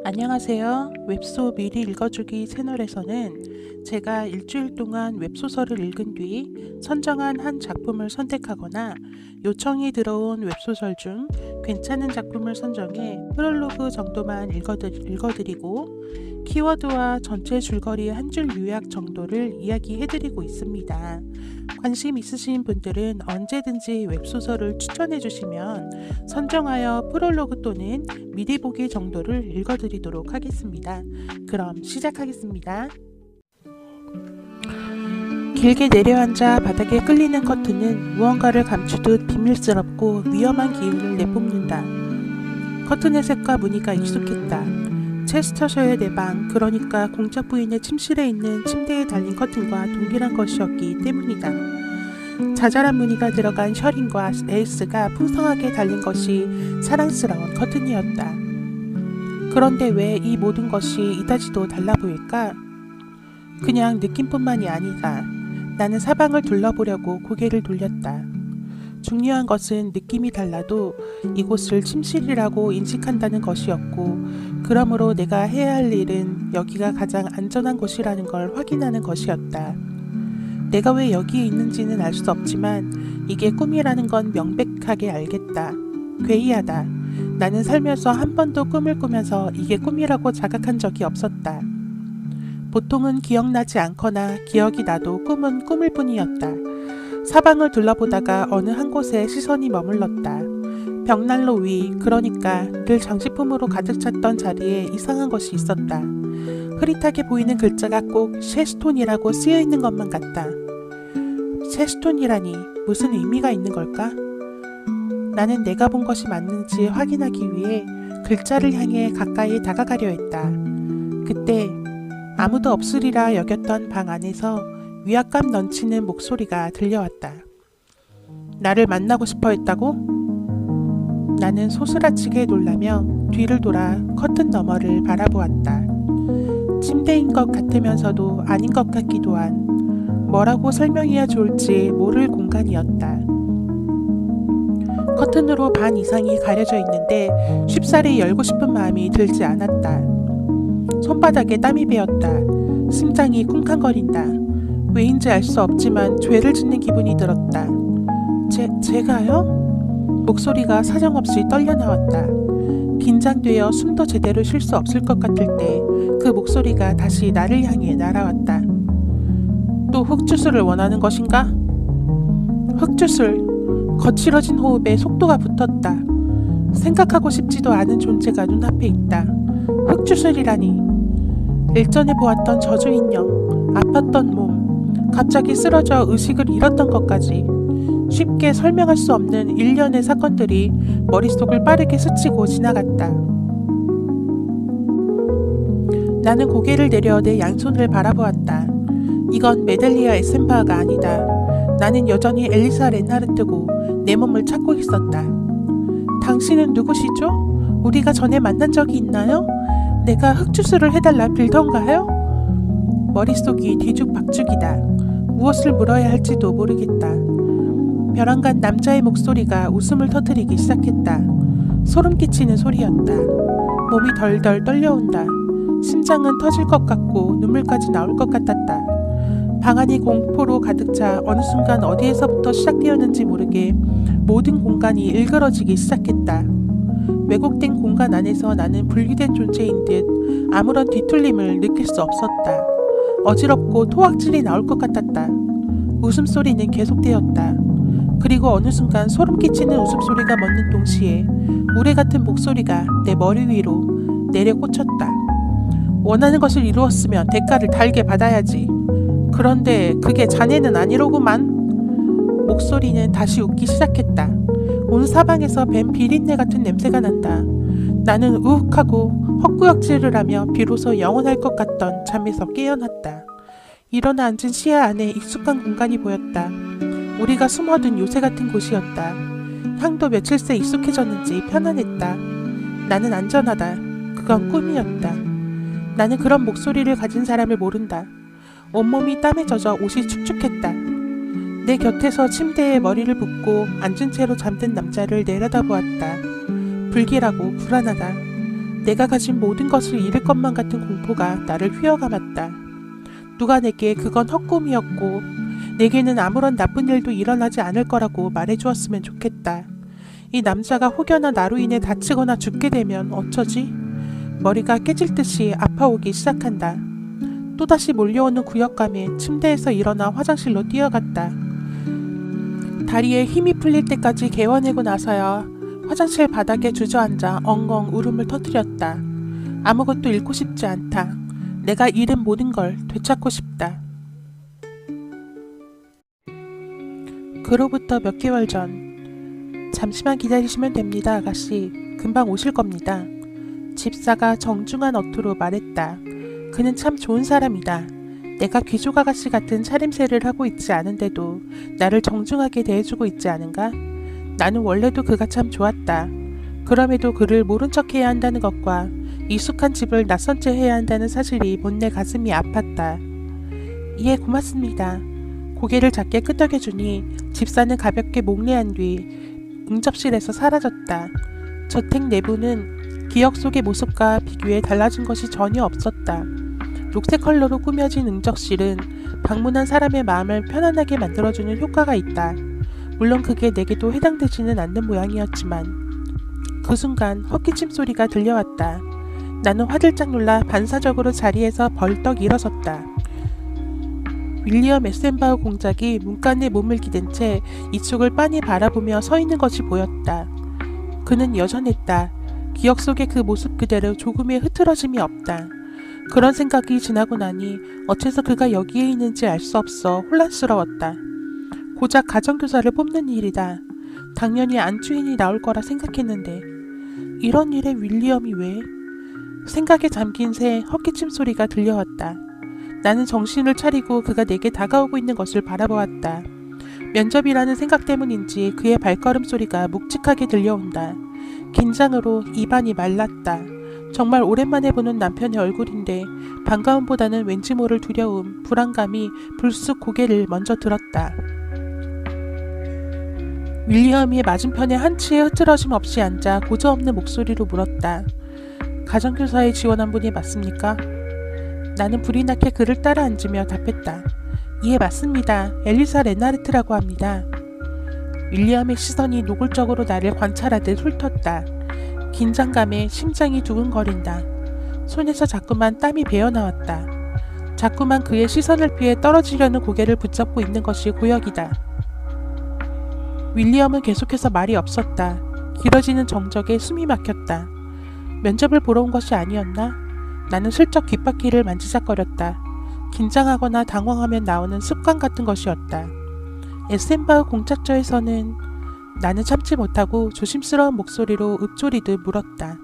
안녕하세요. 웹소 미리 읽어주기 채널에서는 제가 일주일 동안 웹소설을 읽은 뒤 선정한 한 작품을 선택하거나 요청이 들어온 웹소설 중 괜찮은 작품을 선정해 프롤로그 정도만 읽어드리고 키워드와 전체 줄거리의 한 줄 요약 정도를 이야기해드리고 있습니다. 관심 있으신 분들은 언제든지 웹소설을 추천해 주시면 선정하여 프롤로그 또는 미리 보기 정도를 읽어드리도록 하겠습니다. 그럼 시작하겠습니다. 길게 내려앉아 바닥에 끌리는 커튼은 무언가를 감추듯 비밀스럽고 위험한 기운을 내뿜는다. 커튼의 색과 무늬가 익숙했다. 체스터셔의 내 방, 그러니까 공작 부인의 침실에 있는 침대에 달린 커튼과 동일한 것이었기 때문이다. 자잘한 무늬가 들어간 셔링과 레이스가 풍성하게 달린 것이 사랑스러운 커튼이었다. 그런데 왜 이 모든 것이 이다지도 달라 보일까? 그냥 느낌뿐만이 아니다. 나는 사방을 둘러보려고 고개를 돌렸다. 중요한 것은 느낌이 달라도 이곳을 침실이라고 인식한다는 것이었고, 그러므로 내가 해야 할 일은 여기가 가장 안전한 곳이라는 걸 확인하는 것이었다. 내가 왜 여기에 있는지는 알 수 없지만 이게 꿈이라는 건 명백하게 알겠다. 괴이하다. 나는 살면서 한 번도 꿈을 꾸면서 이게 꿈이라고 자각한 적이 없었다. 보통은 기억나지 않거나 기억이 나도 꿈은 꿈일 뿐이었다. 사방을 둘러보다가 어느 한 곳에 시선이 머물렀다. 벽난로 위, 그러니까 늘 장식품으로 가득 찼던 자리에 이상한 것이 있었다. 흐릿하게 보이는 글자가 꼭 셰스톤이라고 쓰여있는 것만 같다. 셰스톤이라니 무슨 의미가 있는 걸까? 나는 내가 본 것이 맞는지 확인하기 위해 글자를 향해 가까이 다가가려 했다. 그때 아무도 없으리라 여겼던 방 안에서 위압감 넘치는 목소리가 들려왔다. 나를 만나고 싶어 했다고? 나는 소스라치게 놀라며 뒤를 돌아 커튼 너머를 바라보았다. 침대인 것 같으면서도 아닌 것 같기도 한, 뭐라고 설명해야 좋을지 모를 공간이었다. 커튼으로 반 이상이 가려져 있는데 쉽사리 열고 싶은 마음이 들지 않았다. 손바닥에 땀이 배었다. 심장이 쿵쾅거린다. 왜인지 알 수 없지만 죄를 짓는 기분이 들었다. 제가요? 목소리가 사정없이 떨려 나왔다. 긴장되어 숨도 제대로 쉴 수 없을 것 같을 때 그 목소리가 다시 나를 향해 날아왔다. 또 흑주술을 원하는 것인가? 흑주술. 거칠어진 호흡에 속도가 붙었다. 생각하고 싶지도 않은 존재가 눈앞에 있다. 흑주술이라니. 일전에 보았던 저주인형, 아팠던 몸, 갑자기 쓰러져 의식을 잃었던 것까지 쉽게 설명할 수 없는 일련의 사건들이 머릿속을 빠르게 스치고 지나갔다. 나는 고개를 내려 내 양손을 바라보았다. 이건 메델리아 에센바가 아니다. 나는 여전히 엘리사 렌하르트고 내 몸을 찾고 있었다. 당신은 누구시죠? 우리가 전에 만난 적이 있나요? 내가 흑주술을 해달라 빌던가요? 머릿속이 뒤죽박죽이다. 무엇을 물어야 할지도 모르겠다. 벼랑간 남자의 목소리가 웃음을 터뜨리기 시작했다. 소름 끼치는 소리였다. 몸이 덜덜 떨려온다. 심장은 터질 것 같고 눈물까지 나올 것 같았다. 방 안이 공포로 가득 차 어느 순간 어디에서부터 시작되었는지 모르게 모든 공간이 일그러지기 시작했다. 왜곡된 공간 안에서 나는 분리된 존재인 듯 아무런 뒤틀림을 느낄 수 없었다. 어지럽고 토악질이 나올 것 같았다. 웃음소리는 계속되었다. 그리고 어느 순간 소름 끼치는 웃음소리가 멎는 동시에 우레 같은 목소리가 내 머리 위로 내려 꽂혔다. 원하는 것을 이루었으면 대가를 달게 받아야지. 그런데 그게 자네는 아니로구만. 목소리는 다시 웃기 시작했다. 온 사방에서 뱀 비린내 같은 냄새가 난다. 나는 우욱하고 헛구역질을 하며 비로소 영원할 것 같던 잠에서 깨어났다. 일어나 앉은 시야 안에 익숙한 공간이 보였다. 우리가 숨어든 요새 같은 곳이었다. 향도 며칠 새 익숙해졌는지 편안했다. 나는 안전하다. 그건 꿈이었다. 나는 그런 목소리를 가진 사람을 모른다. 온몸이 땀에 젖어 옷이 축축했다. 내 곁에서 침대에 머리를 붓고 앉은 채로 잠든 남자를 내려다보았다. 불길하고 불안하다. 내가 가진 모든 것을 잃을 것만 같은 공포가 나를 휘어감았다. 누가 내게 그건 헛꿈이었고 내게는 아무런 나쁜 일도 일어나지 않을 거라고 말해주었으면 좋겠다. 이 남자가 혹여나 나로 인해 다치거나 죽게 되면 어쩌지? 머리가 깨질 듯이 아파오기 시작한다. 또다시 몰려오는 구역감에 침대에서 일어나 화장실로 뛰어갔다. 다리에 힘이 풀릴 때까지 개워내고 나서야 화장실 바닥에 주저앉아 엉엉 울음을 터뜨렸다. 아무것도 잃고 싶지 않다. 내가 잃은 모든 걸 되찾고 싶다. 그로부터 몇 개월 전, 잠시만 기다리시면 됩니다, 아가씨. 금방 오실 겁니다. 집사가 정중한 어투로 말했다. 그는 참 좋은 사람이다. 내가 귀족 아가씨 같은 차림새를 하고 있지 않은데도 나를 정중하게 대해주고 있지 않은가? 나는 원래도 그가 참 좋았다. 그럼에도 그를 모른 척해야 한다는 것과 익숙한 집을 낯선 채 해야 한다는 사실이 본내 가슴이 아팠다. 예, 고맙습니다. 고개를 작게 끄덕여주니 집사는 가볍게 목례한 뒤 응접실에서 사라졌다. 저택 내부는 기억 속의 모습과 비교해 달라진 것이 전혀 없었다. 녹색 컬러로 꾸며진 응접실은 방문한 사람의 마음을 편안하게 만들어주는 효과가 있다. 물론 그게 내게도 해당되지는 않는 모양이었지만 그 순간 헛기침 소리가 들려왔다. 나는 화들짝 놀라 반사적으로 자리에서 벌떡 일어섰다. 윌리엄 에센바우 공작이 문간에 몸을 기댄 채 이쪽을 빤히 바라보며 서 있는 것이 보였다. 그는 여전했다. 기억 속의 그 모습 그대로 조금의 흐트러짐이 없다. 그런 생각이 지나고 나니 어째서 그가 여기에 있는지 알 수 없어 혼란스러웠다. 고작 가정교사를 뽑는 일이다. 당연히 안주인이 나올 거라 생각했는데 이런 일에 윌리엄이 왜? 생각에 잠긴 새 헛기침 소리가 들려왔다. 나는 정신을 차리고 그가 내게 다가오고 있는 것을 바라보았다. 면접이라는 생각 때문인지 그의 발걸음 소리가 묵직하게 들려온다. 긴장으로 입안이 말랐다. 정말 오랜만에 보는 남편의 얼굴인데 반가움보다는 왠지 모를 두려움, 불안감이 불쑥 고개를 먼저 들었다. 윌리엄이 맞은편에 한치의 흐트러짐 없이 앉아 고저없는 목소리로 물었다. 가정교사에 지원한 분이 맞습니까? 나는 불이 나게 그를 따라 앉으며 답했다. 예, 맞습니다. 엘리사 레나르트라고 합니다. 윌리엄의 시선이 노골적으로 나를 관찰하듯 훑었다. 긴장감에 심장이 두근거린다. 손에서 자꾸만 땀이 배어나왔다. 자꾸만 그의 시선을 피해 떨어지려는 고개를 붙잡고 있는 것이 고역이다. 윌리엄은 계속해서 말이 없었다. 길어지는 정적에 숨이 막혔다. 면접을 보러 온 것이 아니었나? 나는 슬쩍 귓바퀴를 만지작거렸다. 긴장하거나 당황하면 나오는 습관 같은 것이었다. 에센바우 공작저에서는 나는 참지 못하고 조심스러운 목소리로 읊조리듯 물었다.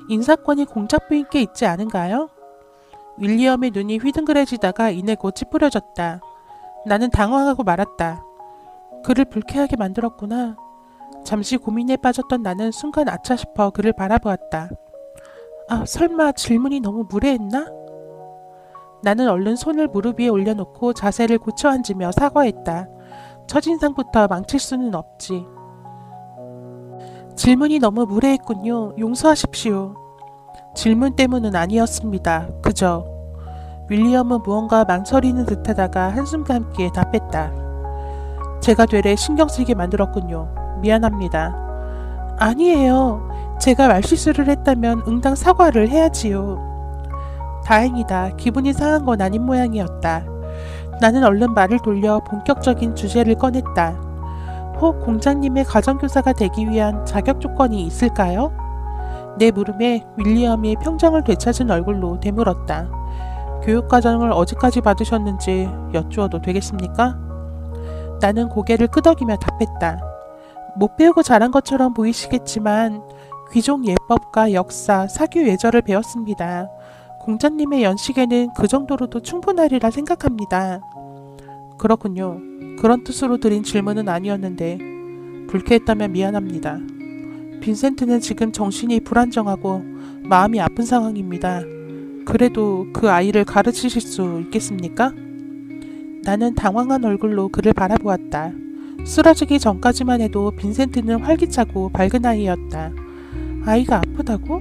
인사권이 공작부인께 있지 않은가요? 윌리엄의 눈이 휘둥그레지다가 이내 곧 찌푸려졌다. 나는 당황하고 말았다. 그를 불쾌하게 만들었구나. 잠시 고민에 빠졌던 나는 순간 아차 싶어 그를 바라보았다. 아, 설마 질문이 너무 무례했나? 나는 얼른 손을 무릎 위에 올려놓고 자세를 고쳐 앉으며 사과했다. 첫인상부터 망칠 수는 없지. 질문이 너무 무례했군요. 용서하십시오. 질문 때문은 아니었습니다. 그저. 윌리엄은 무언가 망설이는 듯하다가 한숨과 함께 답했다. 제가 되레 신경 쓰이게 만들었군요. 미안합니다. 아니에요. 제가 말실수를 했다면 응당 사과를 해야지요. 다행이다. 기분이 상한 건 아닌 모양이었다. 나는 얼른 말을 돌려 본격적인 주제를 꺼냈다. 혹 공장님의 가정교사가 되기 위한 자격 조건이 있을까요? 내 물음에 윌리엄이 평정을 되찾은 얼굴로 되물었다. 교육과정을 어디까지 받으셨는지 여쭈어도 되겠습니까? 나는 고개를 끄덕이며 답했다. 못 배우고 자란 것처럼 보이시겠지만 귀족 예법과 역사, 사교 예절을 배웠습니다. 공자님의 연식에는 그 정도로도 충분하리라 생각합니다. 그렇군요. 그런 뜻으로 드린 질문은 아니었는데 불쾌했다면 미안합니다. 빈센트는 지금 정신이 불안정하고 마음이 아픈 상황입니다. 그래도 그 아이를 가르치실 수 있겠습니까? 나는 당황한 얼굴로 그를 바라보았다. 쓰러지기 전까지만 해도 빈센트는 활기차고 밝은 아이였다. 아이가 아프다고?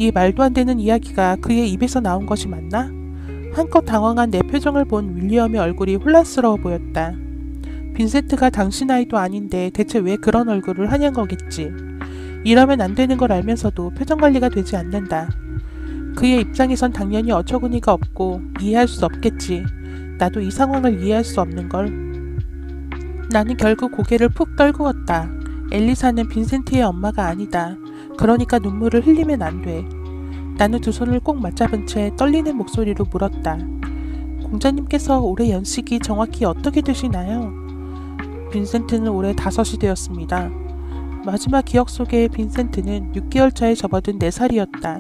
이 말도 안 되는 이야기가 그의 입에서 나온 것이 맞나? 한껏 당황한 내 표정을 본 윌리엄의 얼굴이 혼란스러워 보였다. 빈센트가 당신 아이도 아닌데 대체 왜 그런 얼굴을 하냐는 거겠지. 이러면 안 되는 걸 알면서도 표정 관리가 되지 않는다. 그의 입장에선 당연히 어처구니가 없고 이해할 수 없겠지. 나도 이 상황을 이해할 수 없는 걸. 나는 결국 고개를 푹 떨구었다. 엘리사는 빈센트의 엄마가 아니다. 그러니까 눈물을 흘리면 안 돼. 나는 두 손을 꼭 맞잡은 채 떨리는 목소리로 물었다. 공자님께서 올해 연식이 정확히 어떻게 되시나요? 빈센트는 올해 5이 되었습니다. 마지막 기억 속에 빈센트는 6개월 차에 접어든 4살이었다.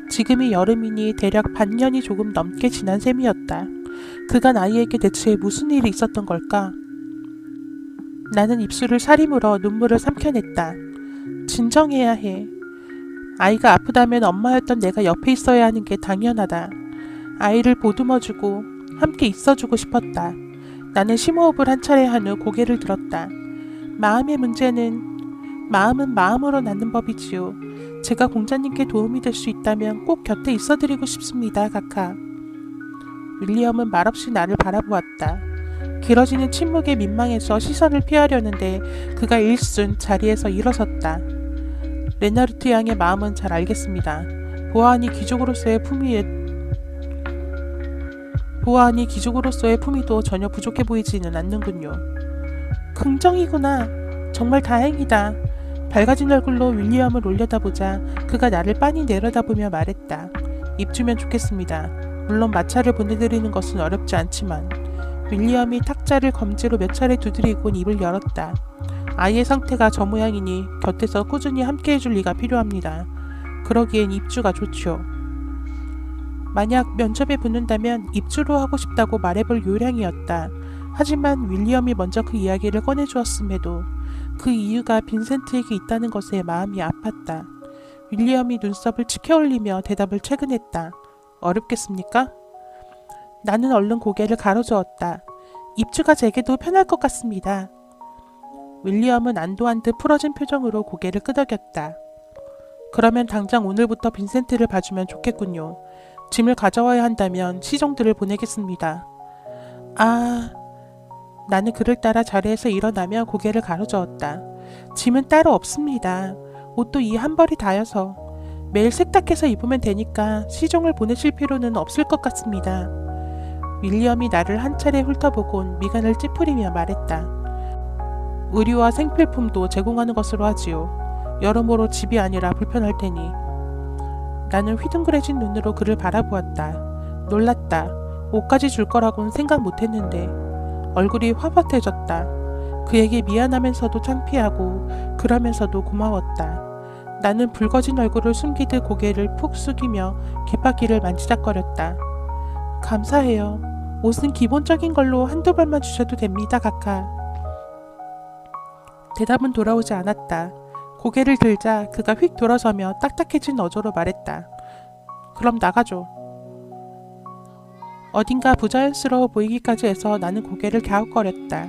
지금이 여름이니 대략 반년이 조금 넘게 지난 셈이었다. 그간 아이에게 대체 무슨 일이 있었던 걸까? 나는 입술을 사리물어 눈물을 삼켜냈다. 진정해야 해. 아이가 아프다면 엄마였던 내가 옆에 있어야 하는 게 당연하다. 아이를 보듬어주고 함께 있어주고 싶었다. 나는 심호흡을 한 차례 한 후 고개를 들었다. 마음의 문제는 마음은 마음으로 낳는 법이지요. 제가 공자님께 도움이 될 수 있다면 꼭 곁에 있어드리고 싶습니다, 카카. 윌리엄은 말없이 나를 바라보았다. 길어지는 침묵에 민망해서 시선을 피하려는데 그가 일순 자리에서 일어섰다. 레나르트 양의 마음은 잘 알겠습니다. 보아하니 귀족으로서의 품위도 전혀 부족해 보이지는 않는군요. 긍정이구나. 정말 다행이다. 밝아진 얼굴로 윌리엄을 올려다보자 그가 나를 빤히 내려다보며 말했다. 입 주면 좋겠습니다. 물론 마차를 보내드리는 것은 어렵지 않지만. 윌리엄이 탁자를 검지로 몇 차례 두드리곤 입을 열었다. 아이의 상태가 저 모양이니 곁에서 꾸준히 함께해줄 리가 필요합니다. 그러기엔 입주가 좋죠. 만약 면접에 붙는다면 입주로 하고 싶다고 말해볼 요량이었다. 하지만 윌리엄이 먼저 그 이야기를 꺼내주었음에도 그 이유가 빈센트에게 있다는 것에 마음이 아팠다. 윌리엄이 눈썹을 치켜올리며 대답을 채근했다. 어렵겠습니까? 나는 얼른 고개를 가로저었다. 입주가 제게도 편할 것 같습니다. 윌리엄은 안도한 듯 풀어진 표정으로 고개를 끄덕였다. 그러면 당장 오늘부터 빈센트를 봐주면 좋겠군요. 짐을 가져와야 한다면 시종들을 보내겠습니다. 나는 그를 따라 자리에서 일어나며 고개를 가로저었다. 짐은 따로 없습니다. 옷도 이 한 벌이 다여서 매일 세탁해서 입으면 되니까 시종을 보내실 필요는 없을 것 같습니다. 윌리엄이 나를 한 차례 훑어보곤 미간을 찌푸리며 말했다. 의류와 생필품도 제공하는 것으로 하지요. 여러모로 집이 아니라 불편할 테니. 나는 휘둥그레진 눈으로 그를 바라보았다. 놀랐다. 옷까지 줄 거라고는 생각 못했는데. 얼굴이 화vat해졌다. 그에게 미안하면서도 창피하고 그러면서도 고마웠다. 나는 붉어진 얼굴을 숨기듯 고개를 푹 숙이며 귓바퀴를 만지작거렸다. 감사해요. 옷은 기본적인 걸로 한두 벌만 주셔도 됩니다, 카카. 대답은 돌아오지 않았다. 고개를 들자 그가 휙 돌아서며 딱딱해진 어조로 말했다. 그럼 나가죠. 어딘가 부자연스러워 보이기까지 해서 나는 고개를 갸웃거렸다.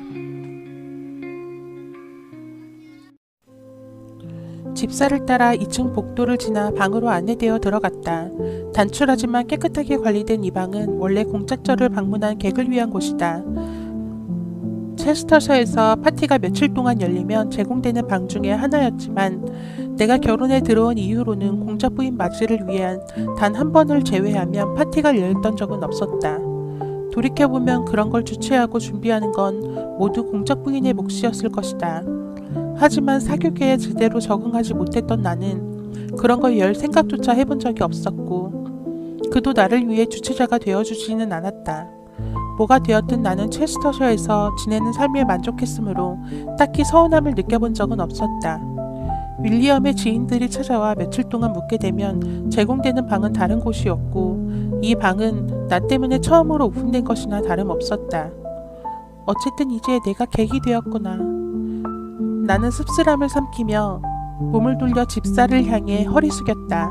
집사를 따라 2층 복도를 지나 방으로 안내되어 들어갔다. 단출하지만 깨끗하게 관리된 이 방은 원래 공작절을 방문한 객을 위한 곳이다. 체스터셔에서 파티가 며칠 동안 열리면 제공되는 방 중에 하나였지만 내가 결혼에 들어온 이후로는 공작부인 마지를 위한 단 한 번을 제외하면 파티가 열렸던 적은 없었다. 돌이켜보면 그런 걸 주최하고 준비하는 건 모두 공작부인의 몫이었을 것이다. 하지만 사교계에 제대로 적응하지 못했던 나는 그런 걸 열 생각조차 해본 적이 없었고 그도 나를 위해 주최자가 되어주지는 않았다. 뭐가 되었든 나는 체스터셔에서 지내는 삶에 만족했으므로 딱히 서운함을 느껴본 적은 없었다. 윌리엄의 지인들이 찾아와 며칠 동안 묵게 되면 제공되는 방은 다른 곳이었고 이 방은 나 때문에 처음으로 오픈된 것이나 다름없었다. 어쨌든 이제 내가 객이 되었구나. 나는 씁쓸함을 삼키며 몸을 돌려 집사를 향해 허리 숙였다.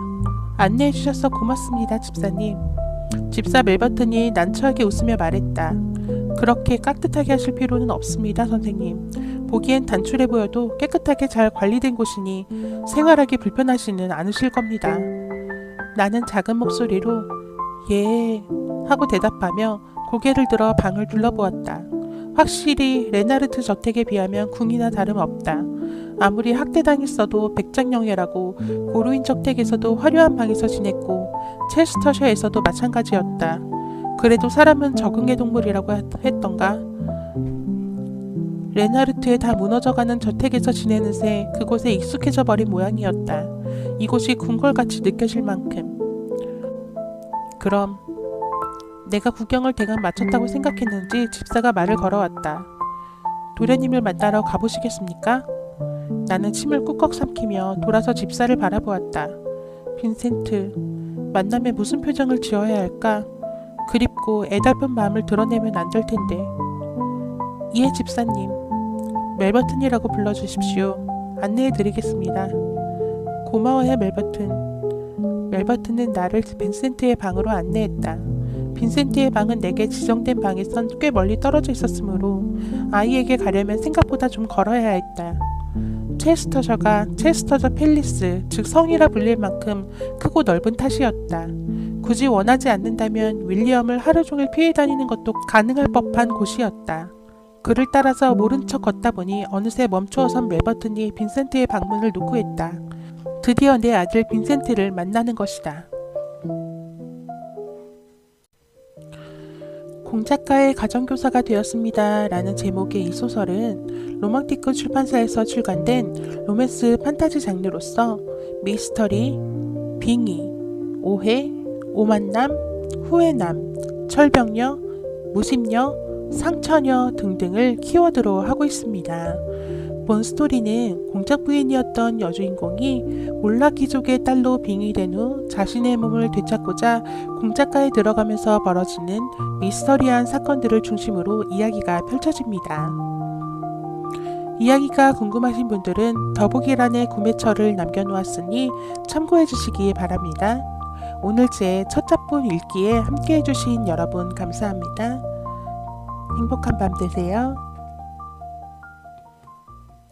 안내해 주셔서 고맙습니다, 집사님. 집사 멜버튼이 난처하게 웃으며 말했다. 그렇게 깍듯하게 하실 필요는 없습니다, 선생님. 보기엔 단출해 보여도 깨끗하게 잘 관리된 곳이니 생활하기 불편하지는 않으실 겁니다. 나는 작은 목소리로 예 하고 대답하며 고개를 들어 방을 둘러보았다. 확실히 레나르트 저택에 비하면 궁이나 다름없다. 아무리 학대당했어도 백작영예라고 고루인 저택에서도 화려한 방에서 지냈고 체스터셔에서도 마찬가지였다. 그래도 사람은 적응의 동물이라고 했던가? 레나르트의 다 무너져가는 저택에서 지내는 새 그곳에 익숙해져 버린 모양이었다. 이곳이 궁궐같이 느껴질 만큼. 그럼 내가 구경을 대강 마쳤다고 생각했는지 집사가 말을 걸어왔다. 도련님을 만나러 가보시겠습니까? 나는 침을 꾹꾹 삼키며 돌아서 집사를 바라보았다. 빈센트, 만남에 무슨 표정을 지어야 할까? 그립고 애달픈 마음을 드러내면 안 될 텐데. 예, 집사님. 멜버튼이라고 불러주십시오. 안내해드리겠습니다. 고마워요, 멜버튼. 멜버튼은 나를 빈센트의 방으로 안내했다. 빈센트의 방은 내게 지정된 방에선 꽤 멀리 떨어져 있었으므로 아이에게 가려면 생각보다 좀 걸어야 했다. 체스터셔가 체스터셔 팰리스, 즉 성이라 불릴 만큼 크고 넓은 탓이었다. 굳이 원하지 않는다면 윌리엄을 하루 종일 피해 다니는 것도 가능할 법한 곳이었다. 그를 따라서 모른 척 걷다 보니 어느새 멈추어선 멜버튼이 빈센트의 방문을 노크했다. 드디어 내 아들 빈센트를 만나는 것이다. 공작가의 가정교사가 되었습니다. 라는 제목의 이 소설은 로망티크 출판사에서 출간된 로맨스 판타지 장르로서 미스터리, 빙의, 오해, 오만남, 후회남, 철벽녀, 무심녀, 상처녀 등등을 키워드로 하고 있습니다. 본 스토리는 공작 부인이었던 여주인공이 몰라 귀족의 딸로 빙의된 후 자신의 몸을 되찾고자 공작가에 들어가면서 벌어지는 미스터리한 사건들을 중심으로 이야기가 펼쳐집니다. 이야기가 궁금하신 분들은 더보기란에 구매처를 남겨놓았으니 참고해 주시기 바랍니다. 오늘 제 첫 작품 읽기에 함께 해주신 여러분 감사합니다. 행복한 밤 되세요.